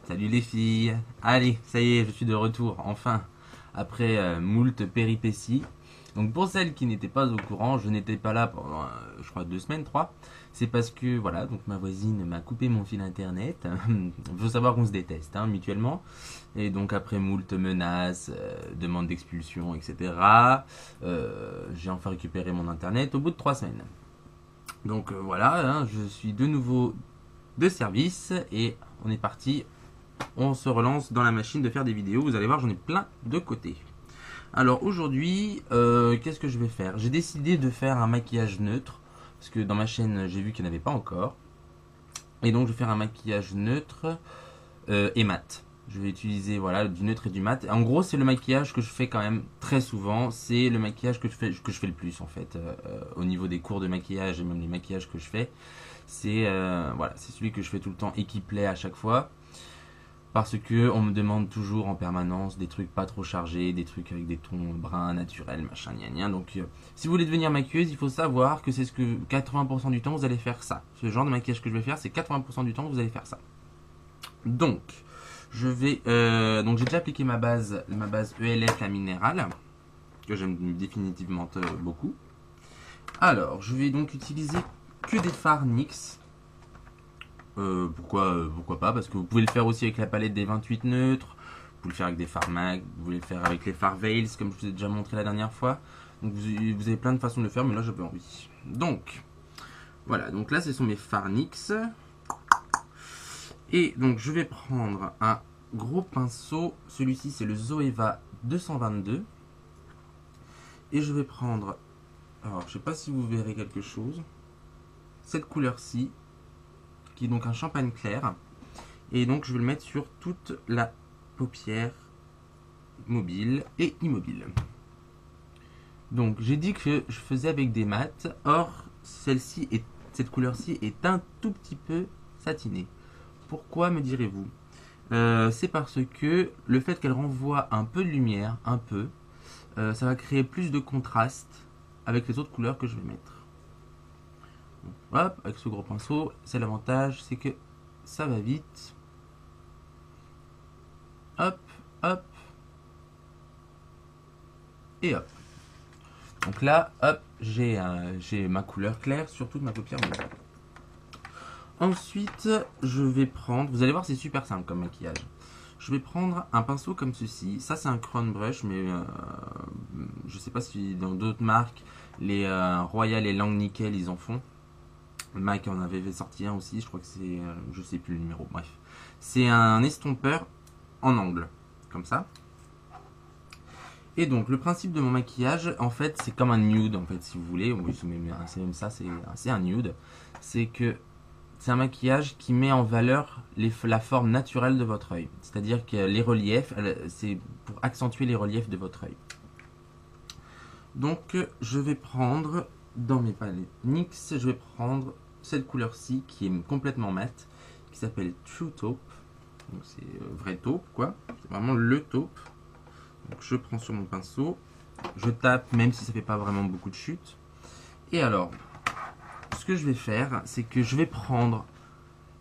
Salut les filles. Allez, ça y est, je suis de retour, enfin, après moult péripéties. Donc pour celles qui n'étaient pas au courant, je n'étais pas là pendant, je crois, 2 semaines, 3. C'est parce que, voilà, donc ma voisine m'a coupé mon fil internet. Il faut savoir qu'on se déteste, hein, mutuellement. Et donc après moult menaces, demandes d'expulsion, etc., j'ai enfin récupéré mon internet au bout de 3 semaines. Donc voilà, hein, je suis de nouveau de service et on est parti. On se relance dans la machine de faire des vidéos. Vous allez voir, j'en ai plein de côtés. Alors aujourd'hui, qu'est-ce que je vais faire? J'ai décidé de faire un maquillage neutre. Parce que dans ma chaîne, j'ai vu qu'il n'y en avait pas encore. Et donc je vais faire un maquillage neutre et mat. Je vais utiliser voilà, du neutre et du mat. En gros, c'est le maquillage que je fais quand même très souvent. C'est le maquillage que je fais le plus en fait. Au niveau des cours de maquillage et même les maquillages que je fais. C'est voilà, c'est celui que je fais tout le temps et qui plaît à chaque fois. Parce que on me demande toujours en permanence des trucs pas trop chargés, des trucs avec des tons bruns, naturels, machin, gna gna. Donc si vous voulez devenir maquilleuse, il faut savoir que c'est ce que 80% du temps vous allez faire ça. Ce genre de maquillage que je vais faire, c'est 80% du temps vous allez faire ça. Donc, je vais donc j'ai déjà appliqué ma base ELF la minérale que j'aime définitivement beaucoup. Alors, je vais donc utiliser que des fards NYX. Pourquoi pas, parce que vous pouvez le faire aussi avec la palette des 28 neutres, vous pouvez le faire avec des fards MAC, vous pouvez le faire avec les fards Veils comme je vous ai déjà montré la dernière fois. Donc vous avez plein de façons de le faire, mais là j'avais envie. Donc voilà, donc là ce sont mes fards NYX. Et donc je vais prendre un gros pinceau, celui-ci c'est le Zoeva 222. Et je vais prendre, alors je sais pas si vous verrez quelque chose, cette couleur-ci, qui est donc un champagne clair. Et donc je vais le mettre sur toute la paupière mobile et immobile. Donc j'ai dit que je faisais avec des mats. Or cette couleur-ci est un tout petit peu satinée. Pourquoi, me direz-vous? C'est parce que le fait qu'elle renvoie un peu de lumière, ça va créer plus de contraste avec les autres couleurs que je vais mettre. Donc, hop, avec ce gros pinceau, c'est l'avantage, c'est que ça va vite. Hop, hop. Et hop. Donc là, hop, j'ai ma couleur claire sur toute ma paupière mobile. Ensuite, je vais prendre, vous allez voir, c'est super simple comme maquillage. Je vais prendre un pinceau comme ceci. Ça, c'est un Crown Brush, mais je sais pas si dans d'autres marques, les Royal et Lang Nickel, ils en font. MAC en avait sorti un aussi, je crois que c'est, je sais plus le numéro, bref. C'est un estompeur en angle, comme ça. Et donc le principe de mon maquillage, en fait, c'est comme un nude, en fait, si vous voulez. Oui, c'est même ça, c'est un nude. C'est que c'est un maquillage qui met en valeur la forme naturelle de votre œil. C'est-à-dire que les reliefs, c'est pour accentuer les reliefs de votre œil. Donc je vais prendre, dans mes palettes NYX, je vais prendre cette couleur-ci qui est complètement mate, qui s'appelle True Taupe. Donc c'est vrai taupe, quoi. C'est vraiment le taupe. Donc je prends sur mon pinceau, je tape même si ça fait pas vraiment beaucoup de chute. Et alors, ce que je vais faire, c'est que je vais prendre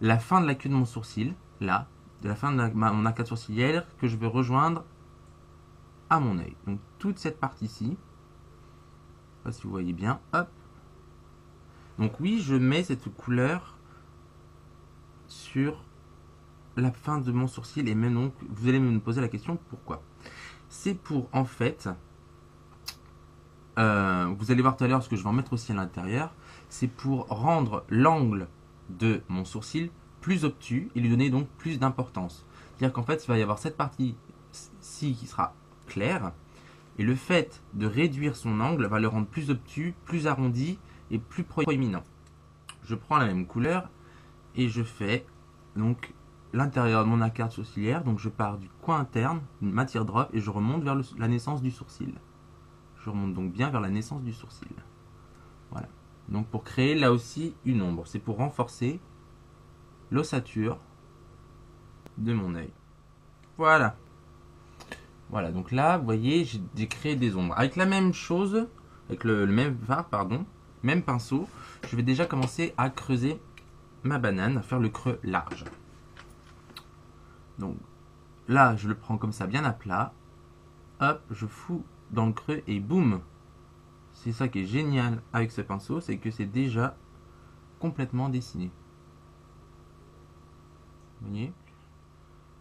la fin de la queue de mon sourcil, là, de la fin de mon arcade sourcilière, que je vais rejoindre à mon œil. Donc toute cette partie-ci, je sais pas si vous voyez bien, hop. Donc oui, je mets cette couleur sur la fin de mon sourcil, et même donc, vous allez me poser la question, pourquoi? C'est pour, en fait, vous allez voir tout à l'heure, ce que je vais en mettre aussi à l'intérieur, c'est pour rendre l'angle de mon sourcil plus obtus et lui donner donc plus d'importance. C'est-à-dire qu'en fait, il va y avoir cette partie-ci qui sera claire, et le fait de réduire son angle va le rendre plus obtus, plus arrondi et plus proéminent. Je prends la même couleur et je fais donc l'intérieur de mon arcade sourcilière, donc je pars du coin interne, ma teardrop, et je remonte vers la naissance du sourcil. Je remonte donc bien vers la naissance du sourcil. Voilà. Donc pour créer là aussi une ombre, c'est pour renforcer l'ossature de mon œil. Voilà. Voilà, donc là, vous voyez, j'ai créé des ombres. Avec la même chose, avec le même fard, pardon, même pinceau, je vais déjà commencer à creuser ma banane, à faire le creux large. Donc là, je le prends comme ça, bien à plat. Hop, je fous dans le creux et boum. C'est ça qui est génial avec ce pinceau, c'est que c'est déjà complètement dessiné. Vous voyez?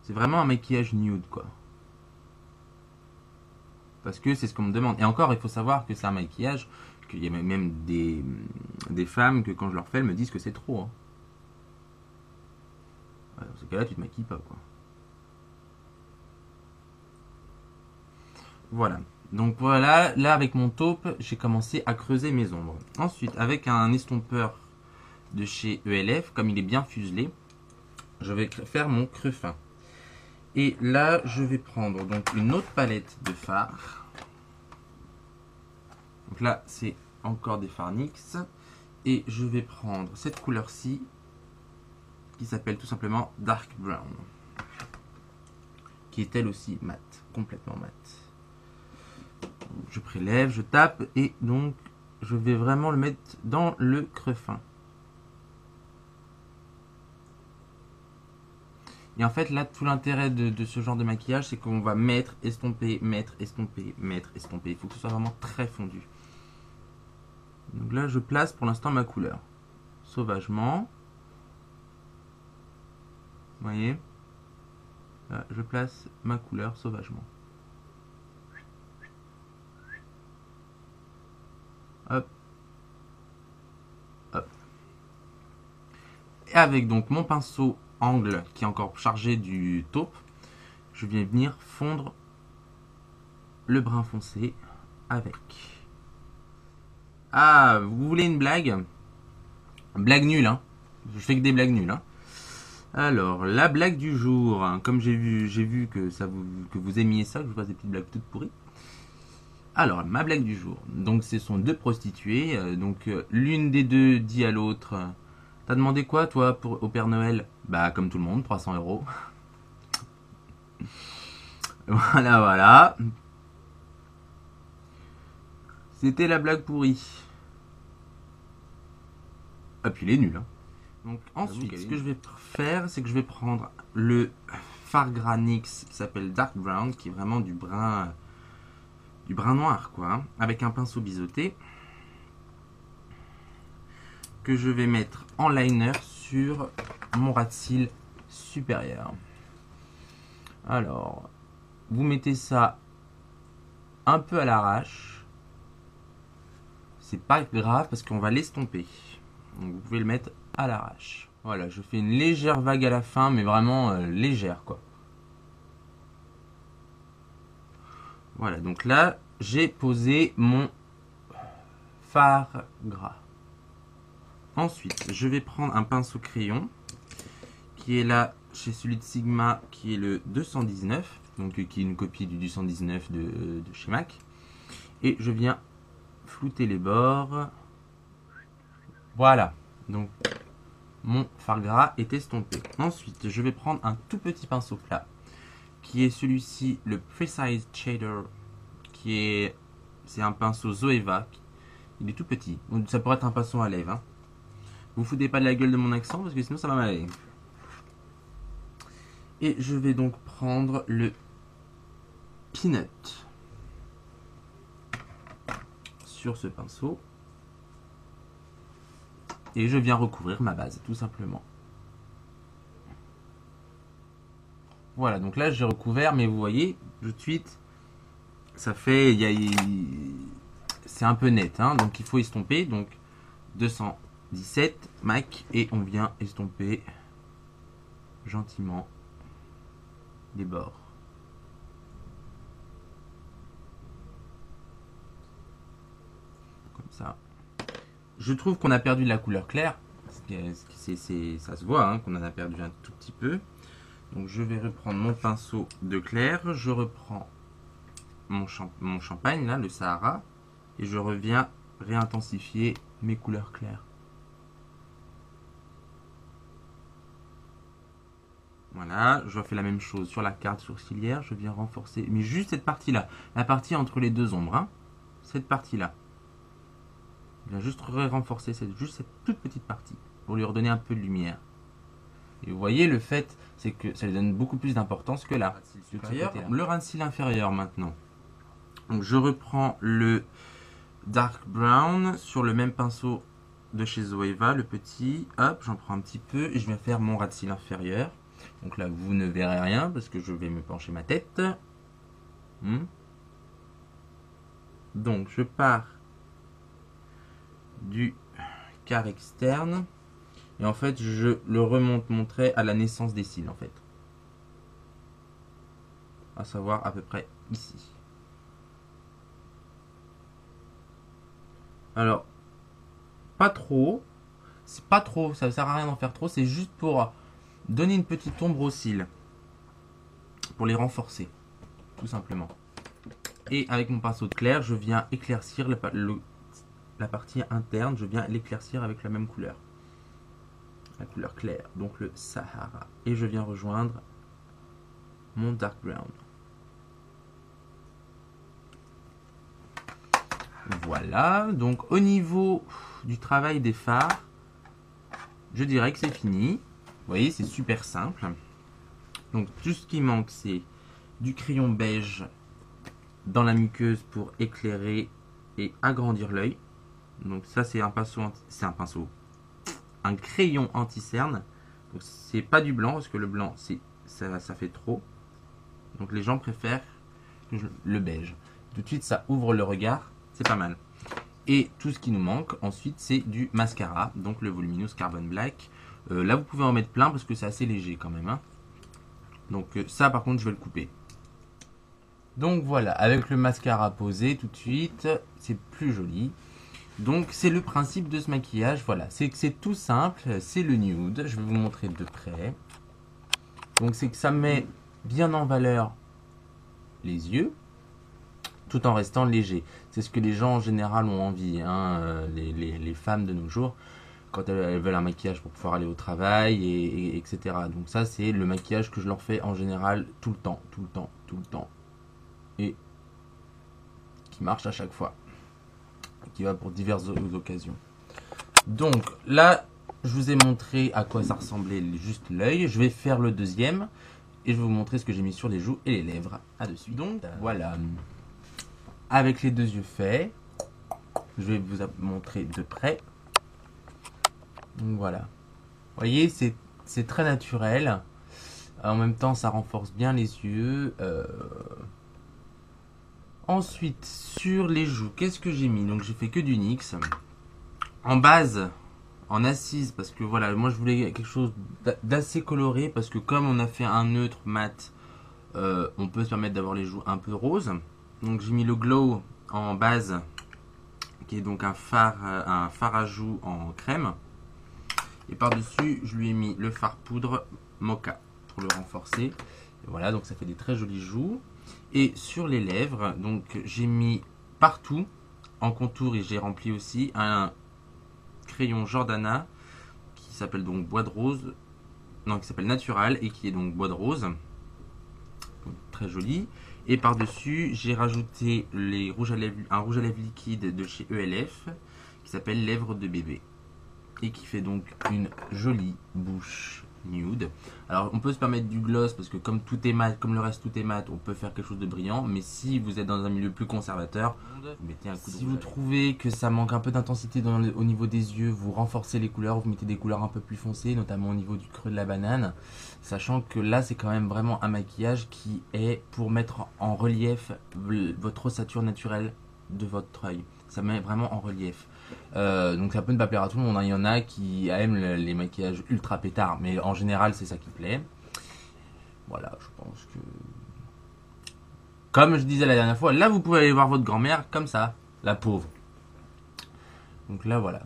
C'est vraiment un maquillage nude, quoi. Parce que c'est ce qu'on me demande. Et encore, il faut savoir que c'est un maquillage, qu'il y a même des femmes que quand je leur fais, elles me disent que c'est trop. Hein. Ouais, dans ce cas-là, tu te maquilles pas, quoi. Voilà. Donc voilà, là avec mon taupe, j'ai commencé à creuser mes ombres. Ensuite, avec un estompeur de chez ELF, comme il est bien fuselé, je vais faire mon creux fin. Et là, je vais prendre donc une autre palette de fards. Donc là, c'est encore des fards NYX. Et je vais prendre cette couleur-ci, qui s'appelle tout simplement Dark Brown. Qui est elle aussi mate, complètement mate. Je prélève, je tape, et donc je vais vraiment le mettre dans le creux fin. Et en fait, là, tout l'intérêt de ce genre de maquillage, c'est qu'on va mettre, estomper, mettre, estomper, mettre, estomper. Il faut que ce soit vraiment très fondu. Donc là, je place pour l'instant ma couleur. Sauvagement. Vous voyez? Là, je place ma couleur sauvagement. Hop. Hop. Et avec donc mon pinceau angle qui est encore chargé du taupe, je viens venir fondre le brun foncé avec. Ah, vous voulez une blague? Blague nulle, hein. Je fais que des blagues nulles, hein. Alors, la blague du jour, hein, comme j'ai vu que vous aimiez ça, que je vous fasse des petites blagues toutes pourries. Alors, ma blague du jour. Donc, ce sont deux prostituées. L'une des deux dit à l'autre: t'as demandé quoi, toi, au Père Noël? Bah, comme tout le monde, 300 euros. Voilà, voilà. C'était la blague pourrie. Ah, puis il est nul, hein. Donc, ensuite, ce que je vais faire, c'est que je vais prendre le fard gras NYX qui s'appelle Dark Brown, qui est vraiment du brun noir, quoi, hein, avec un pinceau biseauté, que je vais mettre en liner sur mon ras de cils supérieur. Alors, vous mettez ça un peu à l'arrache. C'est pas grave parce qu'on va l'estomper. Donc vous pouvez le mettre à l'arrache. Voilà, je fais une légère vague à la fin, mais vraiment légère, quoi. Voilà, donc là, j'ai posé mon fard gras. Ensuite, je vais prendre un pinceau crayon qui est là chez celui de Sigma, qui est le 219, donc qui est une copie du 219 de chez MAC. Et je viens flouter les bords. Voilà, donc mon fard gras est estompé. Ensuite, je vais prendre un tout petit pinceau plat, qui est celui-ci, le Precise Shader, c'est un pinceau Zoeva. Il est tout petit, donc ça pourrait être un pinceau à lèvres. Hein. Vous foutez pas de la gueule de mon accent, parce que sinon ça va m'aller. Et je vais donc prendre le Peanut sur ce pinceau. Et je viens recouvrir ma base, tout simplement. Voilà, donc là j'ai recouvert, mais vous voyez, tout de suite, ça fait... c'est un peu net, hein, donc il faut estomper. Donc 217 MAC, et on vient estomper gentiment les bords. Comme ça. Je trouve qu'on a perdu de la couleur claire. Ça se voit, hein, qu'on en a perdu un tout petit peu. Donc je vais reprendre mon pinceau de clair. Je reprends mon champagne, là, le Sahara. Et je reviens réintensifier mes couleurs claires. Voilà, je refais la même chose sur la carte sourcilière. Je viens renforcer, mais juste cette partie-là. La partie entre les deux ombres. Hein, cette partie-là. Je viens juste renforcer juste cette toute petite partie pour lui redonner un peu de lumière. Et vous voyez, le fait, c'est que ça lui donne beaucoup plus d'importance que là. Le ras de cils inférieur maintenant. Donc je reprends le dark brown sur le même pinceau de chez Zoeva, le petit. Hop, j'en prends un petit peu et je viens faire mon ras de cils inférieur. Donc là, vous ne verrez rien parce que je vais me pencher ma tête. Donc je pars du quart externe et en fait je le remonte mon trait à la naissance des cils en fait. À savoir à peu près ici. Alors, pas trop. C'est pas trop, ça ne sert à rien d'en faire trop. C'est juste pour donner une petite ombre aux cils. Pour les renforcer. Tout simplement. Et avec mon pinceau de clair, je viens éclaircir la partie interne. Je viens l'éclaircir avec la même couleur. La couleur claire. Donc le Sahara. Et je viens rejoindre mon dark brown. Voilà, donc au niveau du travail des fards, je dirais que c'est fini. Vous voyez, c'est super simple. Donc tout ce qui manque, c'est du crayon beige dans la muqueuse pour éclairer et agrandir l'œil. Donc ça, c'est un crayon anti-cerne. Donc c'est pas du blanc, parce que le blanc, ça fait trop. Donc les gens préfèrent le beige. Tout de suite, ça ouvre le regard. C'est pas mal. Et tout ce qui nous manque ensuite, c'est du mascara, donc le Voluminous Carbon Black. Là, vous pouvez en mettre plein parce que c'est assez léger quand même. Donc ça, par contre, je vais le couper. Donc voilà, avec le mascara posé tout de suite, c'est plus joli. Donc c'est le principe de ce maquillage. Voilà, c'est tout simple, c'est le nude. Je vais vous montrer de près. Donc c'est que ça met bien en valeur les yeux, tout en restant léger. C'est ce que les gens en général ont envie, les femmes de nos jours, quand elles veulent un maquillage pour pouvoir aller au travail, etc. Donc ça, c'est le maquillage que je leur fais en général tout le temps. Et qui marche à chaque fois. Qui va pour diverses occasions. Donc là, je vous ai montré à quoi ça ressemblait juste l'œil. Je vais faire le deuxième. Et je vais vous montrer ce que j'ai mis sur les joues et les lèvres. À de suite. Donc voilà. Avec les deux yeux faits, je vais vous montrer de près. Donc voilà. Vous voyez, c'est très naturel. En même temps, ça renforce bien les yeux. Ensuite, sur les joues, qu'est-ce que j'ai mis? Donc j'ai fait que du NYX. En base, en assise, parce que voilà, moi je voulais quelque chose d'assez coloré, parce que comme on a fait un neutre mat, on peut se permettre d'avoir les joues un peu roses. Donc j'ai mis le Glow en base, qui est donc un fard à joues en crème. Et par-dessus, je lui ai mis le fard poudre Mocha pour le renforcer. Et voilà, donc ça fait des très jolies joues. Et sur les lèvres, donc j'ai mis partout en contour et j'ai rempli aussi un crayon Jordana qui s'appelle donc Bois de Rose, non, qui s'appelle Natural et qui est donc Bois de Rose. Donc, très joli. Et par-dessus, j'ai rajouté un rouge à lèvres liquide de chez ELF qui s'appelle Lèvres de bébé et qui fait donc une jolie bouche nude. Alors on peut se permettre du gloss parce que comme tout est mat, comme le reste tout est mat, on peut faire quelque chose de brillant. Mais si vous êtes dans un milieu plus conservateur, vous mettez un coup de rouge. Si vous trouvez que ça manque un peu d'intensité au niveau des yeux, vous renforcez les couleurs, vous mettez des couleurs un peu plus foncées, notamment au niveau du creux de la banane. Sachant que là c'est quand même vraiment un maquillage qui est pour mettre en relief votre ossature naturelle de votre œil. Ça met vraiment en relief. Donc ça peut ne pas plaire à tout le monde, hein. Il y en a qui aiment les maquillages ultra pétards, mais en général c'est ça qui plaît. Voilà, je pense que... Comme je disais la dernière fois, là vous pouvez aller voir votre grand-mère comme ça, la pauvre. Donc là voilà.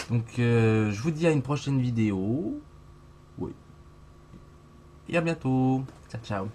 Donc je vous dis à une prochaine vidéo. Oui. Et à bientôt. Ciao ciao.